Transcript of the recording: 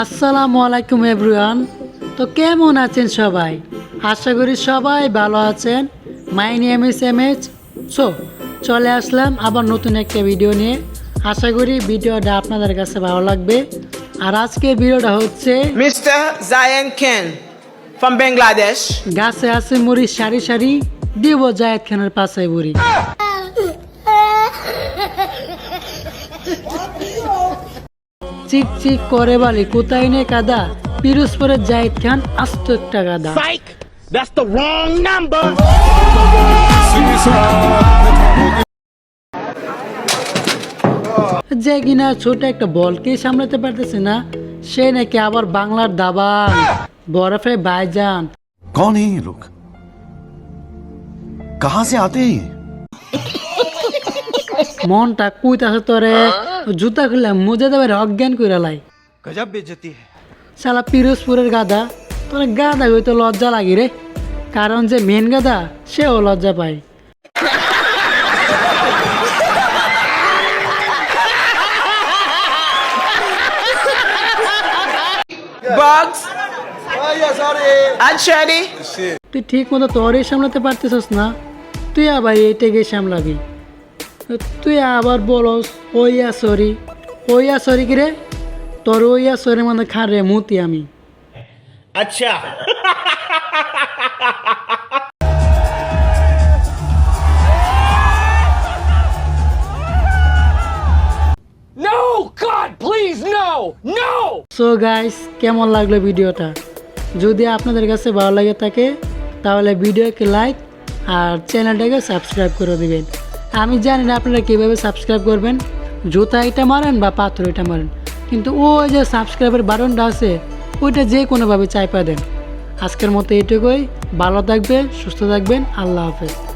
আসসালামু আলাইকুম এভরিওয়ান। তো কেমন আছেন সবাই? আশা করি সবাই ভালো আছেন। My name is MH. So চলে আসলাম আবার নতুন একটা ভিডিও নিয়ে। আশা করি ভিডিওটা আপনাদের কাছে ভালো লাগবে। আর আজকের ভিডিওটা হচ্ছে Mr. Zayan Khan from Bangladesh. গাছে আছে মুড়ি সারি সারি, দিব জায়েদ খানের পাশায় বুড়ি। চিক চিক করে বালি কোথায় নে কাদা, পিরোজপুরের জায়েদ খান আস্ত একটা গাদা। Psych! That's the wrong number! যে কিনা ছোট একটা বলকে সামলাতে পারতেছে না, সে নাকি আবার বাংলার দাবান, বরফে ভাইজান। कौन है ये लोग? कहां से आते हैं ये? মনটা কুইতাছে তোরে, জুতা খুলে মুজে দেবে অজ্ঞান কইরা লাই। गजब बेइज्जती है। শালা পিরোজপুরের গাদা, তোর গাদা হইতো লজ্জা লাগি রে, কারণ যে মেন গাদা সেও লজ্জা পায়। Bugs. Achari. তুই ঠিক মতো তোরই সামলাতে পারতেছস না, তুই আবার এইটাকে সামলাবি। তুই আবার বলস ওইয়া সরি কি রে? তোর ওইয়া সরি মানে খারে মুতি আমি। अच्छा No! God, please, no! No! So guys, কেমন লাগলো ভিডিওটা? যদি আপনাদের কাছে ভালো লাগে থাকে তাহলে ভিডিওকে লাইক আর চ্যানেলটাকে সাবস্ক্রাইব করে দিবেন। আমি জানি না আপনারা কীভাবে সাবস্ক্রাইব করবেন, জুতা এটা মারেন বা পাথর এটা মারেন, কিন্তু ওই যে সাবস্ক্রাইবের বাটনটা আছে ওইটা যে কোনোভাবে চাইপা দেন। আজকের মতো এইটুকুই। ভালো থাকবেন, সুস্থ থাকবেন। আল্লাহ হাফেজ।